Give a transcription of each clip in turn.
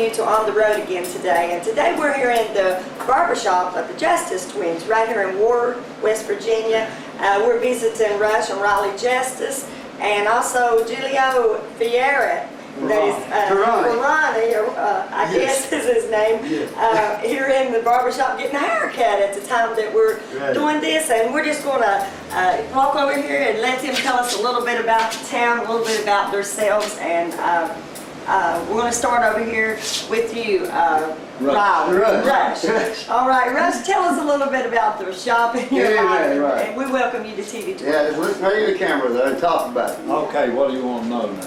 you to On the Road again today. And today we're here in the barbershop of the Justice twins, right here in Ward, West Virginia. We're visiting Rush and Raleigh Justice, and also Julio Fiera. That is Ronnie, I guess is his name, here in the barbershop getting a haircut at the time that we're doing this. And we're just going to walk over here and let them tell us a little bit about the town, a little bit about themselves. And we're going to start over here with you, Rush. All right, Rush, tell us a little bit about the shop and your life, and we welcome you to TV. Yeah, let's pay the camera though and talk about it. Okay, what do you want to know now?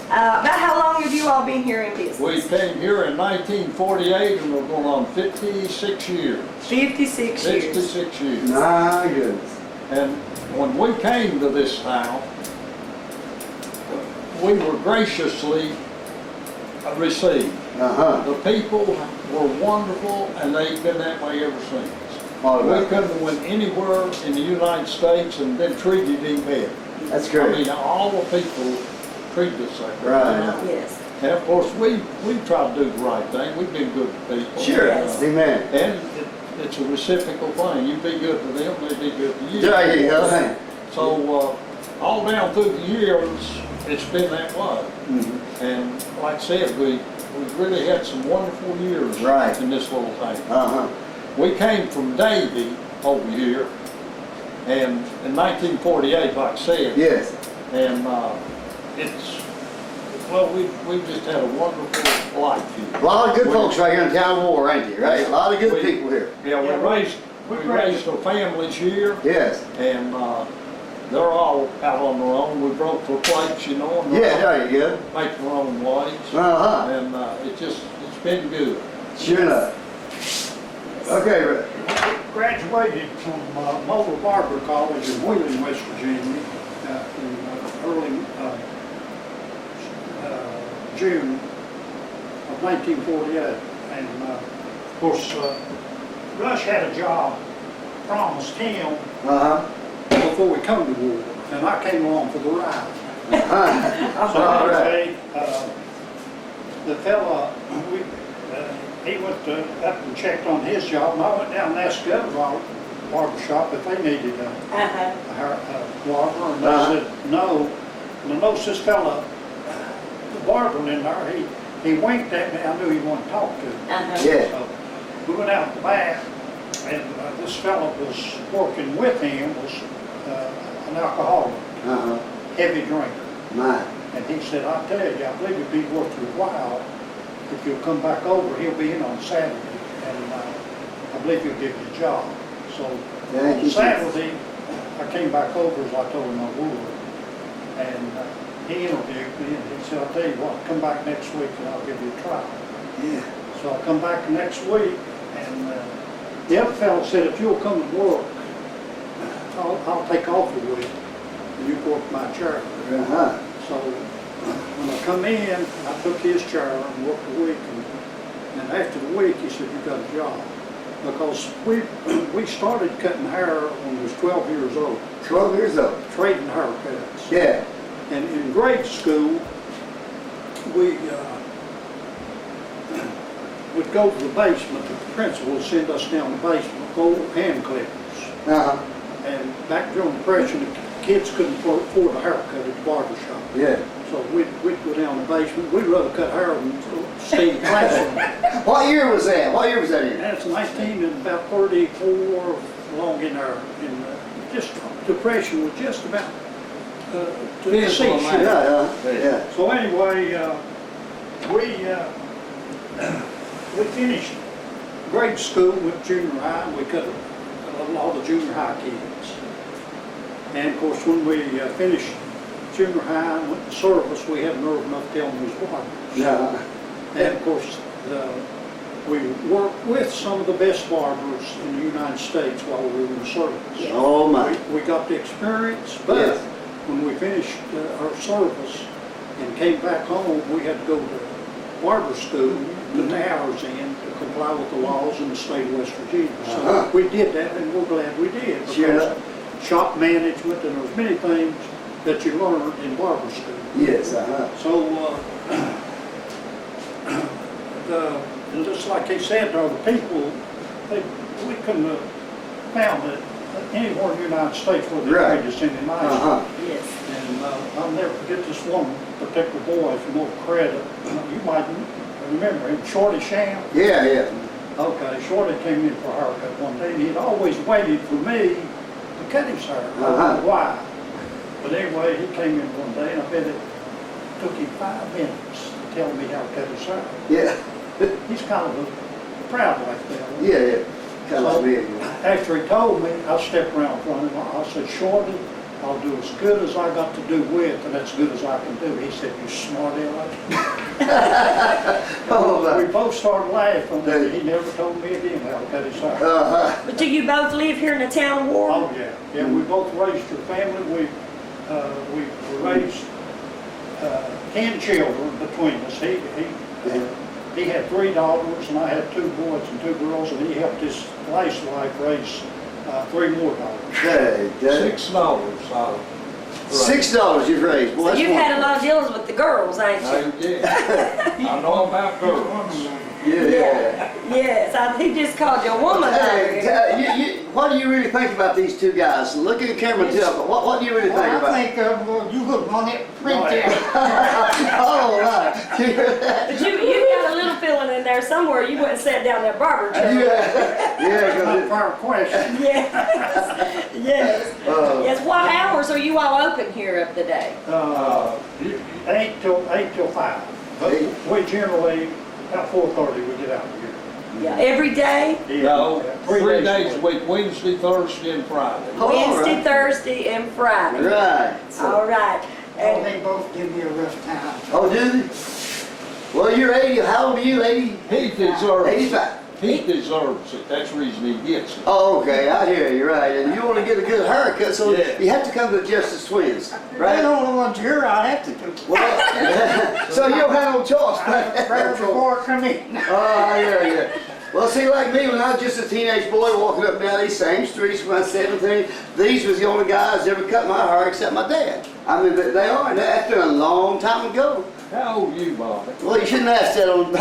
About how long have you all been here in business? We came here in 1948 and we're going on 56 years. 56 years. 56 years. My goodness. And when we came to this town, we were graciously received. The people were wonderful, and they've been that way ever since. We couldn't have went anywhere in the United States and been treated any better. That's great. I mean, all the people treat us like that. Right. Yes. And of course, we try to do the right thing. We've been good to people. Sure. Amen. And it's a reciprocal thing. You be good to them, they be good to you. There you go. So all down through the years, it's been that way. And like I said, we've really had some wonderful years in this little town. We came from Davie over here, and in 1948, like I said. Yes. And we've just had a wonderful life here. A lot of good folks right here in town of War, ain't you? Right? A lot of good people here. Yeah, we raised our families here. Yes. And they're all out on their own. We broke their plates, you know. And there you go. make their own plates. And it's been good. Sure enough. Okay, Rick. Graduated from Motor Barber College in Wheeling, West Virginia in early June of 1948. And of course, Rush had a job promised him before we come to war, and I came along for the ride. So anyway, the fella, he went up and checked on his job, and I went down and asked the other barbershop if they needed a barber, and they said no. And I noticed this fella, the barber in there, he winked at me. I knew he wanted to talk to me. So we went out the back, and this fella was working with him, was an alcoholic, heavy drinker. And he said, I tell you, I believe it'd be worth your while if you'll come back over. He'll be in on Saturday, and I believe he'll give you a job. So on Saturday, I came back over as I told him I would. And he interviewed me, and he said, I'll tell you what, come back next week and I'll give you a trial. So I come back next week, and the other fellow said, if you'll come to work, I'll take off a week, and you work my chair. So when I come in, I took his chair and worked a week, and after the week, he said, you got a job. Because we started cutting hair when we was 12 years old. 12 years old. Trading haircuts. Yeah. And in grade school, we'd go to the basement. The principal would send us down the basement, gold hand clippers. And back during the Depression, the kids couldn't afford a haircut at the barbershop. Yeah. So we'd go down the basement. We'd rather cut hair than stay in the classroom. What year was that? What year was that in? That's 19 and about 34 along in there. And just Depression was just about to cease. Yeah. So anyway, we finished grade school with junior high, and we cut a lot of junior high kids. And of course, when we finished junior high and went to service, we had nerve enough to tell them we was barbers. And of course, we worked with some of the best barbers in the United States while we were in service. Oh my. We got the experience, but when we finished our service and came back home, we had to go to barber school to put the hours in to comply with the laws in the state of West Virginia. So we did that, and we're glad we did. Because shop management, and there's many things that you learn in barber school. Yes. So and just like he said to other people, we couldn't have found it anywhere in the United States where they Right. made this any nicer. Uh-huh. Yes. And I'll never forget this one particular boy from Oak Credit. You might remember him, Shorty Sham. Yeah, yeah. Okay, Shorty came in for a haircut one day, and he'd always waited for me to cut his hair. I don't know why. But anyway, he came in one day, and I bet it took him 5 minutes to tell me how to cut his hair. Yeah. He's kind of a proud like that. Yeah, yeah. Kind of So, big. after he told me, I stepped around in front of him. I said, Shorty, I'll do as good as I got to do with, and as good as I can do. He said, you smart aleck. Oh, We both started laughing, and he never told me again how to cut his hair. uh-huh. But do you both live here in the town of Ward? Oh, yeah. Yeah, we both raised your family. We raised 10 children between us. He had 3 daughters, and I had 2 boys and 2 girls, and he helped his last wife raise 3 more daughters. Hey, $6. $6 you've raised. Well, So that's you've one. had a lot of dealings with the girls, ain't you? Yeah. I know about girls. Yeah. Yes, he just called you a woman Hey, there. what do you really think about these 2 guys? Look at the camera and tell me. What do you really think Well, about? I think you look on it print Oh, there. Oh, right. But you got a little feeling in there somewhere you wouldn't sit down that barber chair. Yeah, Not a 'cause fair question. Yes, yes. Yes, what hours are you all open here of the day? 8 till 5. But we generally, about 4:30, we get out of here. Yeah, every day? No, Yeah, 3 days a week, Wednesday, Thursday, and Friday. Oh, all Wednesday, right. Thursday, and Friday. Right. All right. Oh, And they both give me a rough time. Oh, do they? Well, you're 80. How old are you, 80? He deserves it. 85. He deserves it. That's the reason he gets it. Oh, okay. I hear you. Right. And you want to get a good haircut, so Yeah. you have to come to the Justice Twins, They're right? the only ones here I have to do. Well, so you don't have no choice. Prayer before I come in. Oh, yeah. Well, see, like me, when I was just a teenage boy walking up and down these same streets when I was 17, these was the only guys that ever cut my hair except my dad. I mean, they are. That's been a long time ago. How old are you, Bob? Well, you shouldn't ask that on.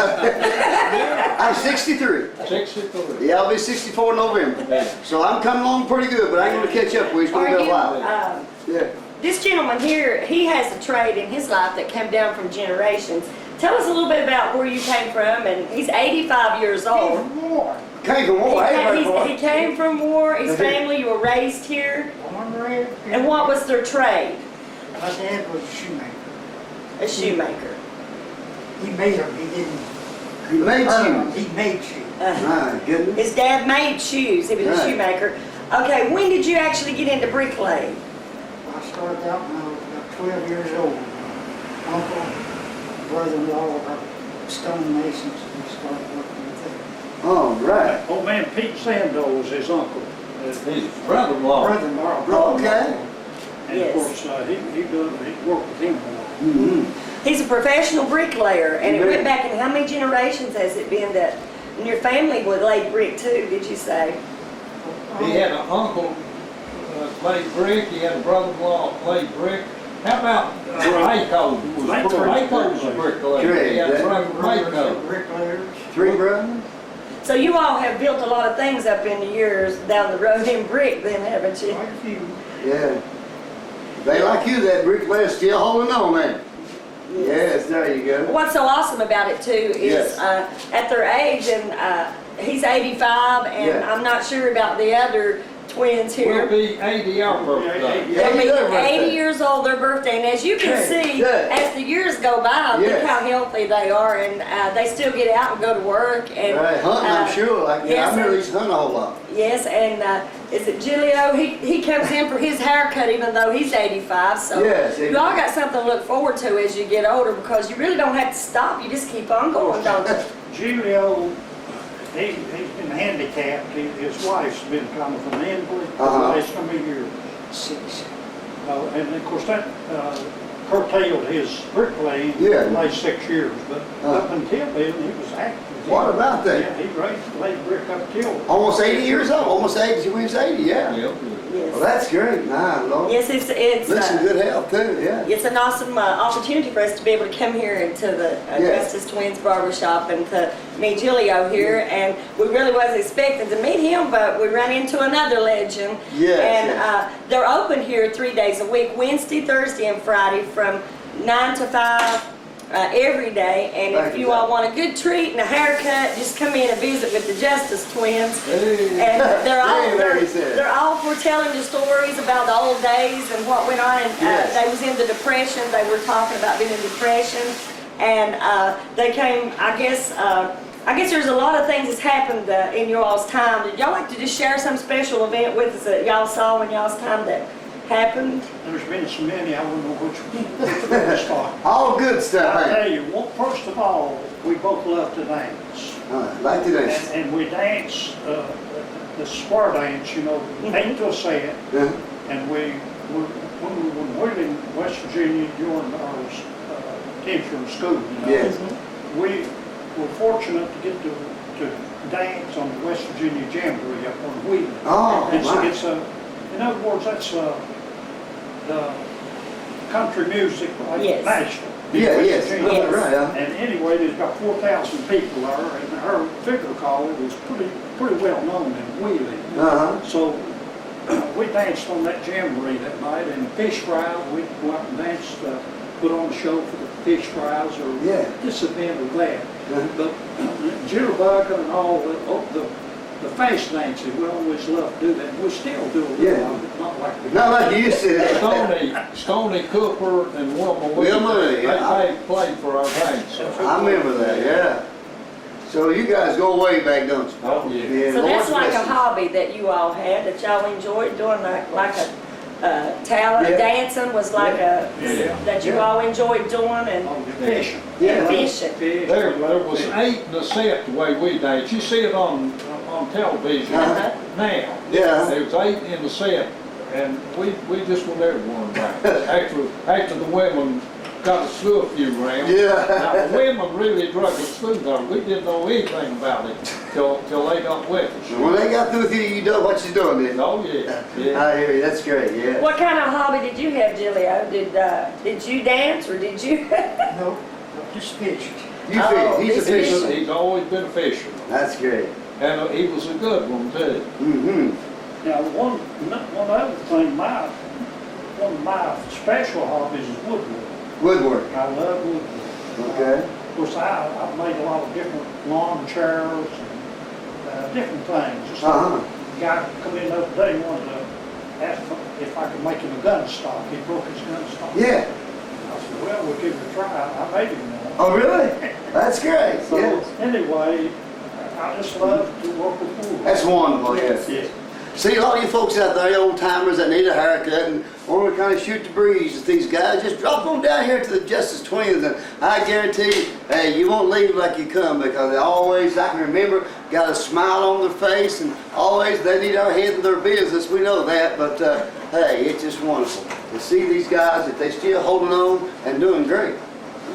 I'm 63. 63. Yeah, I'll be 64 in November. Yeah. So I'm coming along pretty good, but I ain't gonna catch up with you. It's are gonna be you, a while. Yeah. this gentleman here, he has a trade in his life that came down from generations. Tell us a little bit about where you came from, and he's 85 years old. War. Came from war. He came from war, his family, you were raised here. Born and raised. And what was their trade? My dad was a shoemaker. A shoemaker. He made them. He didn't. He made earn 'em. shoes. He made shoes. Uh-huh. My goodness. His dad made shoes, he was a Right. shoemaker. Okay, when did you actually get into bricklaying? I started out when I was about 12 years old. Uncle, brother-in-law were stone masons, and we started working with them. All right. Old man Pete Sandow was his uncle. His brother-in-law. Brother-in-law. Okay. And Yes. of course, he worked with him more. Mm-hmm. He's a professional bricklayer, and it Yeah. went back in how many generations has it been that, and your family would lay brick too, did you say? He had an uncle played brick. He had a brother-in-law played brick. How about Mayco? Mayco's a bricklayer. He had a brother Mayco. Bricklayers. 3 brothers? So you all have built a lot of things up in the years down the road in brick then, haven't you? Quite a few. Yeah. They like you, that bricklayer still holding on, man. Yes, there you go. What's so awesome about it too is Yes. at their age, and he's 85, and Yeah. I'm not sure about the other twins We'll here. be 80 our birthday. Yeah, They'll be their birthday. 80 years old, their birthday, and as you can Yeah, see, yeah. as the years go by, Yes. look how healthy they are, and they still get out and go to work. And Right, hunting, I'm sure. Like, yes, I really sir. hunt a whole lot. Yes, and is it Giulio? He comes in for his haircut even though he's 85. So Yes, you all got something to look forward to as you get older, because you really don't have to stop. You just keep on going, don't you? Julio, he's been handicapped. His wife's been kind of an invalid for the Uh-huh. last number of years. 6. And of course, that curtailed his bricklaying Yeah. the last 6 years. But up until then, he was active. What about that? Yeah, he laid brick up till. Almost 80 years old. Almost 80. He was 80, yeah. Yep. Yes. Well, that's great. Nah, Lord. Yes, it's Looks in good health too, yeah. it's an awesome opportunity for us to be able to come here into the Yes. Justice Twins Barbershop and to meet Julio here. And we really wasn't expecting to meet him, but we ran into another legend. Yes, And yes. they're open here 3 days a week, Wednesday, Thursday, and Friday from 9 to 5. Every day, and Thank if you, you all Zach. want a good treat and a haircut, just come in and visit with the Justice Twins. Hey. And they're all Hey, Larry said. they're all for telling the stories about the old days and what went on. And Yes. they was in the depression. They were talking about being in depression, and they came. I guess there's a lot of things that's happened in your all's time. Did y'all like to just share some special event with us that y'all saw in y'all's time that happened? There's been so many, I don't know which one to start. All good stuff, I'll ain't tell you, well, first of all, we both love to dance. it? Like to dance. And we dance, the square dance, you know, 8 to a set. Yeah. And when we were in West Virginia during our tenure school, you know, Yes. we were fortunate to get to dance on the West Virginia Jamboree up on Wheeling. Oh, And so my. it's in other words, that's the country music like Yes. Nashville. Yeah, West yes, Virginia. Yes. right, huh? And anyway, there's about 4,000 people there, and her figure call was pretty well known in Wheeling. Uh-huh. So we danced on that jamboree that night, and fish fries, we'd go out and dance, put on a show for the fish fries or Yeah. this event or that. Uh-huh. But jitterbug and all the fast dancing, we always loved to do that. We still do a little Yeah. of it, not like we Not like you used to. Stony Cooper and Wilma Wilma, Lee, yeah. they played for our team. So. I remember that, yeah. So you guys go way back, don't you? Oh, yeah. Yeah, So that's Lord's like a blessings. hobby that you all had, that y'all enjoyed doing, like a talent, Yeah. dancing was like Yeah. that you Yeah. all enjoyed doing, and Oh, the fishing. Yeah. fishing. Fish, There we love was fish. 8 in the set the way we dance. You see it on television Uh-huh. now. Yeah. There was 8 in the set, and we just were never one back. After the women got to school a few rounds. Yeah. Now, the women really drug us through though. We didn't know anything about it till they got with us. When they got through with you, you know what you're doing, didn't you? Oh, yeah, yeah. I hear you, that's great, yeah. What kind of hobby did you have, Julio? Did you dance, or did you? No, just fish. You Oh, fish, he's a this fisherman. He's always been a fisherman, That's great. and he was a good one too. Mm-hmm. Now, one other thing, one of my special hobbies is woodwork. Woodwork, I love woodwork. okay. Of course, I've made a lot of different lawn chairs and different things. Just like Uh-huh. a guy come in the other day, wanted to ask if I could make him a gun stock. He broke his gun stock. Yeah. I said, well, we'll give it a try. I made him one. Oh, really? That's great, So yeah. anyway, I just love to work with wood. That's wonderful, yes. Yes. See, a lot of you folks out there, old timers that need a haircut and want to kind of shoot the breeze with these guys, just drop on down here to the Justice Twins, and I guarantee you, hey, you won't leave like you come, because they always, I can remember, got a smile on their face, and always they need our head in their business. We know that, but hey, it's just wonderful to see these guys that they still holding on and doing great.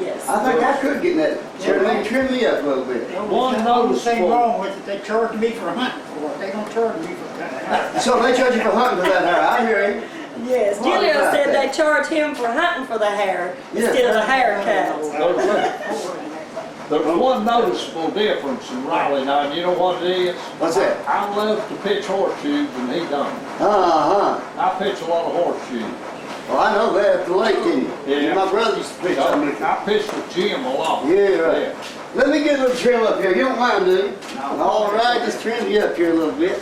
Yes. I think I could get in that chair, maybe trim me up a little bit. One There's noticeable- nothing wrong with it, they charge me for hunting for it, they don't charge me for cutting hair. So they charge you for hunting for that hair. I hear you. Yes. What Julio about said that? they charge him for hunting for the hair Yeah. instead of the haircuts. There's one noticeable difference in Raleigh now, and you know what it is? What's that? I love to pitch horseshoes, and he don't. Uh-huh. I pitch a lot of horseshoes. Well, I know that at the lake, didn't you? Yeah. My brother used to pitch on me. I pitch with Jim a lot. Yeah, right. Let me get a little trim up here. You don't mind, do you? All right, just trim you up here a little bit.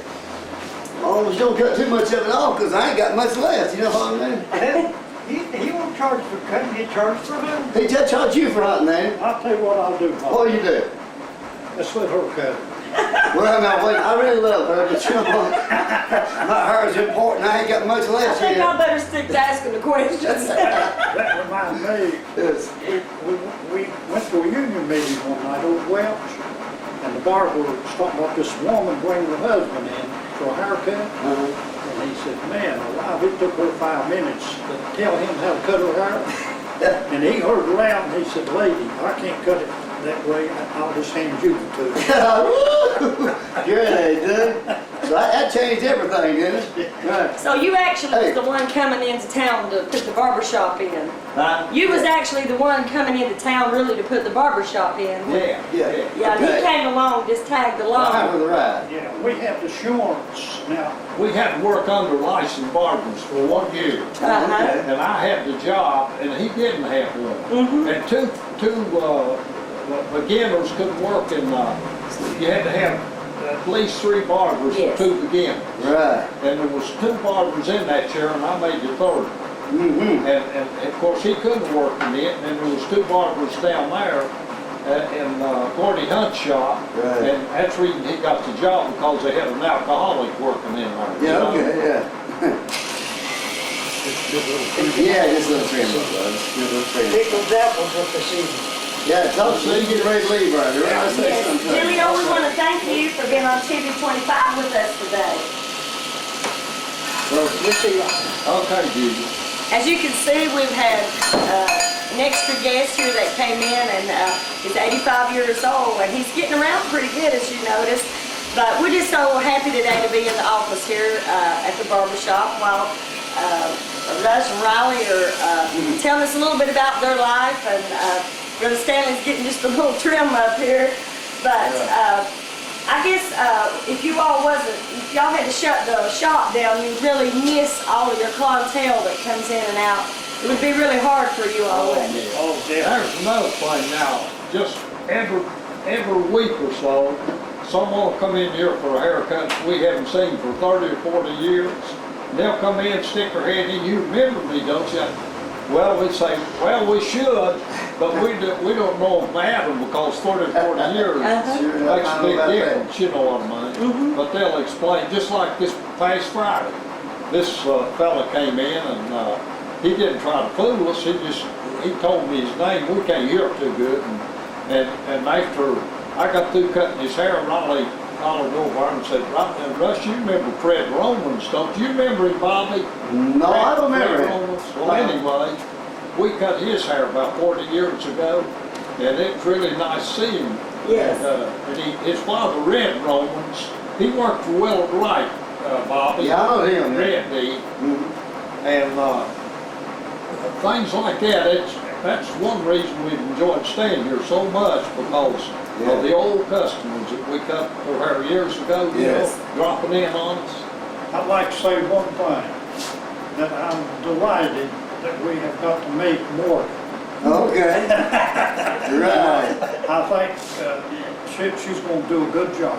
Oh, just don't cut too much of it off, because I ain't got much left. You know what I mean? He won't charge for cutting, he charges for hunting. He just charged you for hunting, man. I'll tell you what I'll do, Bob. What do you do? Let's let her cut it. Well, now, wait, I really love her, but you know what? My hair is important. I ain't got much I left think here. I better stick to asking the questions. That reminds me, Yes. we went to a union meeting one night over Welch, and the barber was talking about this woman bringing her husband in for a haircut. Uh-huh. And he said, man, alive, it took her 5 minutes to tell him how to cut her hair. And he heard her out and he said, lady, I can't cut it that way, I'll just hand you the two. Good, dude. So that changed everything, didn't it? Right. So you actually Hey. was the one coming into town to put the barber shop in. Huh? You was actually the one coming into town really to put the barber shop in. Yeah. Yeah. Yeah, Okay. he came along, just tagged Right along. for the ride. Yeah, we have insurance now. We had to work under licensed barbers for 1 year. Uh-huh. Okay. And I had the job, and he didn't have one. And two beginners couldn't work in, you had to have at least 3 barbers Yes. for 2 beginners. Right. And there was 2 barbers in that chair, and I made the 3rd. Mm-hmm. And of course, he couldn't work in it, and there was 2 barbers down there in Gordy Hunt's shop. Right. And that's the reason he got the job, because they had an alcoholic working in there. you Yeah, know? okay, yeah. Yeah, just a little trim, bud. Just a little trim. Pickled apples with the season. Yeah, talk so you get ready to leave right here. Right, say Yes, something. Julio, we want to thank you for being on TV 25 with us today. Well, We'll see you. Okay, Judy. As you can see, we've had an extra guest here that came in, and he's 85 years old, and he's getting around pretty good, as you noticed. But we're just so happy today to be in the office here at the barber shop while Russ and Riley are telling us a little bit about their life, and Brother Stanley's getting just a little trim up here. But I guess if y'all had to shut the shop down, you'd really miss all of your clientele that comes in and out. It would be really hard for you all, wouldn't it? Oh, There's another thing now, just every week or so, someone will come in here for a haircut we haven't seen for 30 or 40 years. And they'll come in, stick their head in, you remember me, don't you? Well, we say, well, we should, but we don't know if Adam, because 30 or 40 years Sure, makes I a know big about that. difference, you know what I mean? But they'll explain, just like this past Friday, this fella came in and he didn't try to fool us, he told me his name, we can't hear it too good, and after I got through cutting his hair, Riley followed over and said, Russ, you remember Fred Romans, don't you? remember him, Bobby? No, I don't remember Fred him. Romans. Well, anyway, we cut his hair about 40 years ago, and it was really nice to see him. Yes. And his father, Red Romans, he worked for Willard Wright, Bobby. Yeah, I know him. Red did. Mhm. And things like that, that's one reason we've enjoyed staying here so much, because Yeah. of the old customers that we cut their hair years ago, you Yes. know, dropping in on us. I'd like to say one thing, that I'm delighted that we have got to meet Morgan. Okay. Right. I think she's going to do a good job.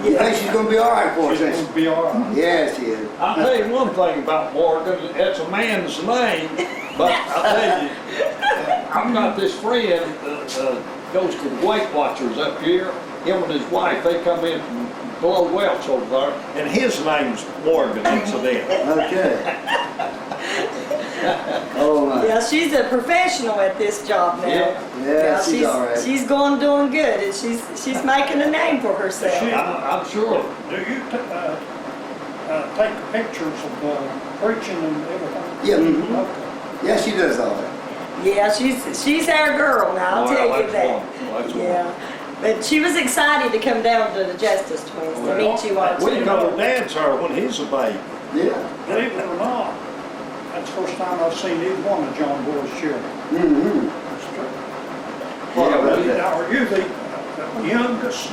You think she's gonna be all right for us, She's ain't going to be all right. she? Yes, she is. I'll tell you one thing about Morgan, it's a man's name, but I'll tell you, I've got this friend that goes to the Weight Watchers up here. Him and his wife, they come in from Below Welch over there, and his name's Morgan, incidentally. Okay. Oh, my. Yeah, she's a professional at this job now. Yeah. She's all right. She's doing good, and she's making a name for herself. I'm sure. Do you take pictures of preaching and everything? Yeah, Okay. yeah, she does all that. Yeah, she's our girl now, I'll tell you That's that. wonderful. That's Yeah, but she was excited to come down to the Justice Twins to meet you all We too. got her dad's hair when he's a baby. Yeah. Believe it or not, that's the first time I've seen either one of John Boy's children. Mm-hmm. That's true. Yeah, Well, but- now, are you the youngest,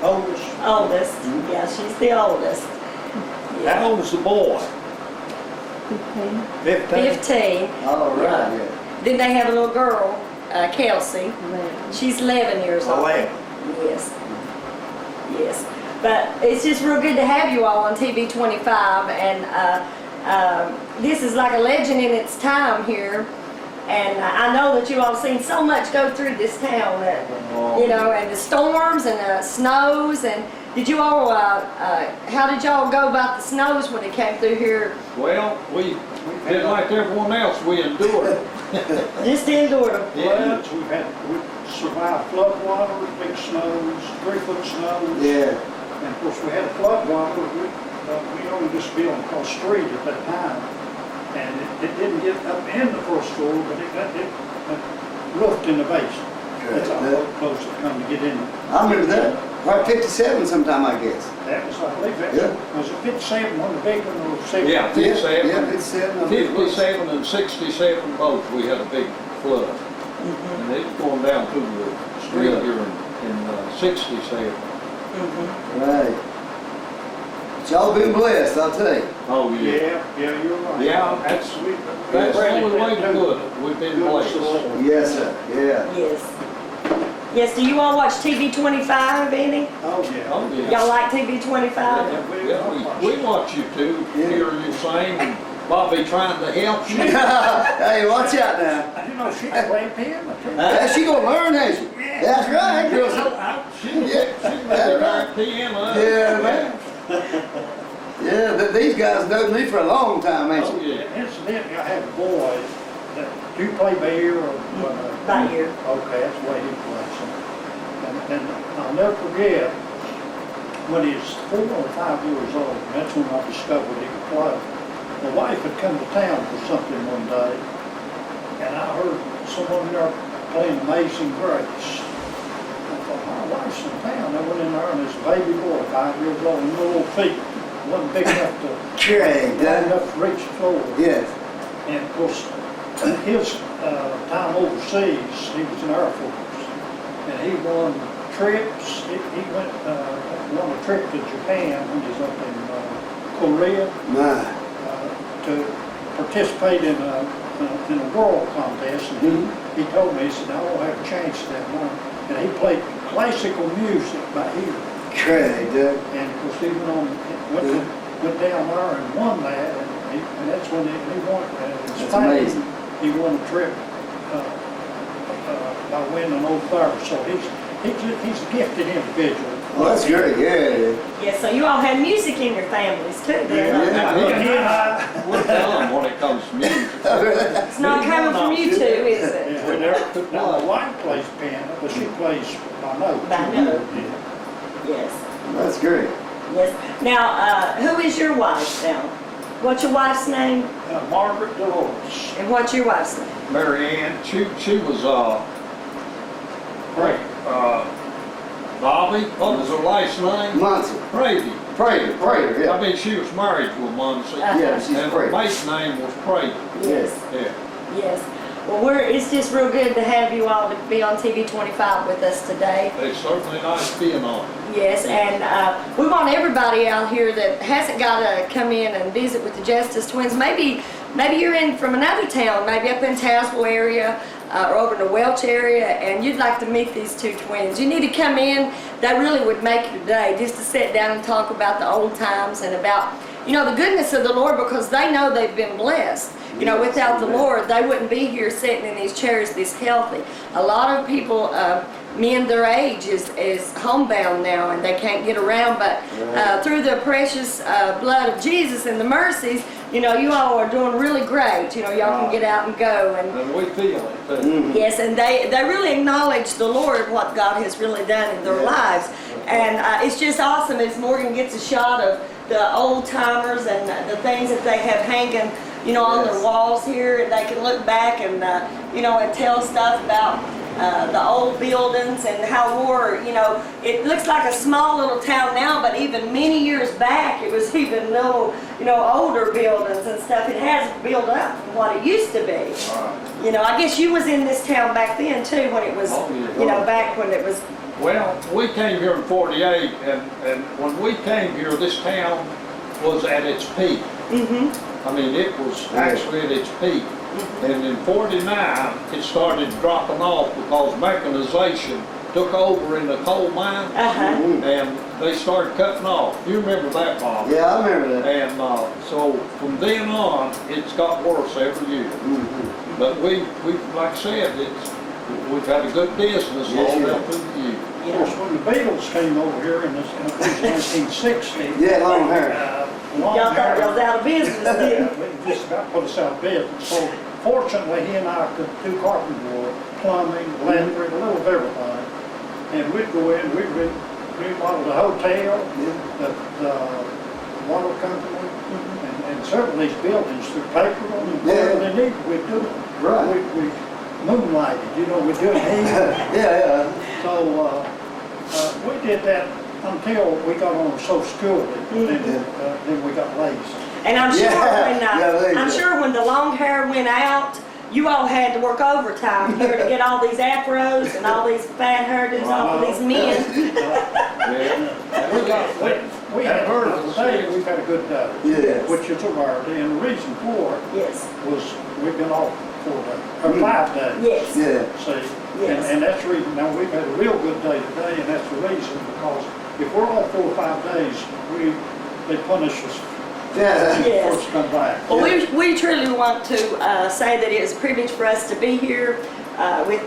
oldest? Oldest, yeah, she's the oldest. Yeah. How old's the boy? 15? 15. All right, yeah. Then they have a little girl, Kelsey. She's 11 years old. 11. Yes. Yes. But it's just real good to have you all on TV 25, and this is like a legend in its time here. And I know that you all seen so much go through this town, that, you know, and the storms and the snows. And did you all, how did y'all go about the snows when it came through here? Well, we did like everyone else, we endured it. Just endured them. Floods, we survived flood water, big snows, 3-foot snows. Yeah. And of course, we had flood water, we owned this building called Street at that time. And it didn't get up in the first floor, but it roofed in the basement. That's how close it come to get in. I remember that. Probably 57 sometime, I guess. That was, I believe, Yeah. was it 57 when the big one was 7? Yeah, 57. Yeah, 57. I think it was. 57 and 67 both, we had a big flood. Mhm. And it's going down through the street Really? here in 67. Mhm. Right. But y'all been blessed, I'll tell you. Oh, yeah. Yeah, you're right. Yeah, that's the only way to put it. We've been blessed. Yes, sir. Yeah. Yes. Yes, do you all watch TV 25, any? Oh, yeah. Oh, yeah. Y'all like TV 25? Yeah, we watch you too, hear you sing, and Bobby trying to help you. Hey, watch out now. You know, she can play piano too. Yeah, she gonna learn, ain't she? That's right, girls. She really like piano. Yeah, man. Yeah, these guys known me for a long time, ain't Oh, you? yeah. Incidentally, I have a boy that, do you play beer or? By ear. Okay, that's the way he plays. And I'll never forget, when he was 4 or 5 years old, that's when I discovered he could play. My wife had come to town for something one day, and I heard someone there playing Amazing Grace. I thought, my wife's in town. I went in there and this baby boy, 5 years old, and little feet, wasn't big enough to, Great, wide enough to reach the floor. Yes. And of course, his time overseas, he was in Air Force, and he won trips. He went, won a trip to Japan when he was up in Korea My. to participate in a world contest. And he told me, he said, I won't have a chance to that one. And he played classical music by ear. Great, Doug. And of course, he went down there and won that. And that's when he won. That's Spain, amazing. he won a trip by winning over there. So he's a gifted individual. Well, that's great, yeah. Yes, so you all have music in your families too, then? Yeah. We're dumb when it comes to music. It's not coming from you two, is it? Yeah, we never could. Now, my wife plays piano, but she plays by note. By note. Yeah. Yes, That's great. yes. Now, who is your wife now? What's your wife's name? Margaret Dolores. And what's your wife's name? Mary Ann, she was, Great. Bobby, what was her last name? Muncie. Brady. Prater, I yeah. mean, she was married to a Muncie. Yeah, she's And her Prater. maiden name was Brady. Yes, Yeah. yes. Well, it's just real good to have you all to be on TV 25 with us today. It's certainly nice being on. Yes, and we want everybody out here that hasn't got to come in and visit with the Justice Twins. Maybe you're in from another town, maybe up in Tazewell area or over in the Welch area, and you'd like to meet these two twins. You need to come in. That really would make your day, just to sit down and talk about the old times and about, you know, the goodness of the Lord, because they know they've been blessed. You know, without the Lord, they wouldn't be here sitting in these chairs this healthy. A lot of people, men their age is homebound now and they can't get around, but through the precious blood of Jesus and the mercies, you know, you all are doing really great. You know, y'all can get out and go. And we feel it too. Yes, and they really acknowledge the Lord, what God has really done in their lives. And it's just awesome as Morgan gets a shot of the old timers and the things that they have hanging, you know, on their walls here, and they can look back and, you know, and tell stuff about the old buildings and how war, you know, it looks like a small little town now, but even many years back, it was even little, you know, older buildings and stuff. It has built up from what it used to be. You know, I guess you was in this town back then too, when it was, you know, back when it was. Well, we came here in '48, and when we came here, this town was at its peak. I mean, it was actually at its peak. And in '49, it started dropping off because mechanization took over in the coal mine, and they started cutting off. You remember that, Bob? Yeah, I remember that. And so from then on, it's got worse every year. But we like I said, we've had a good business all down through the years. Of course, when the Beatles came over here in 1960, Yeah, long hair. Y'all thought y'all was out of business then. We just about put us out of business. So fortunately, he and I could do carpentry work, plumbing, electric, a little of everything. And we'd go in, we'd remodel the hotel, the water company, and several of these buildings through paper and whatever they needed, we'd do it. Right. We moonlighted, you know, we'd do it. Yeah. So We did that until we got on Social Security, then we got raised. And I'm sure Yeah, I'm sure when the long hair went out, you all had to work overtime here to get all these afros and all these fat hairdos off of these men. We had heard of the day, we've had a good day. Yes. Which is a rarity, and the reason for it Yes, was we've been off 4 days, or 5 days. yes, Yeah. See, Yes. and that's the reason, now we've had a real good day today, and that's the reason, because if we're off 4 or 5 days, they punish us Yeah. yes. first come back. Well, we truly want to say that it is a privilege for us to be here with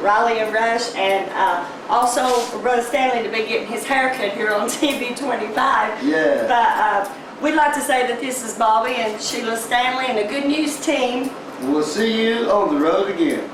Riley and Rush, and also for Brother Stanley to be getting his haircut here on TV 25. Yeah. But we'd like to say that this is Bobby and Sheila Stanley and the Good News team. We'll see you on the road again.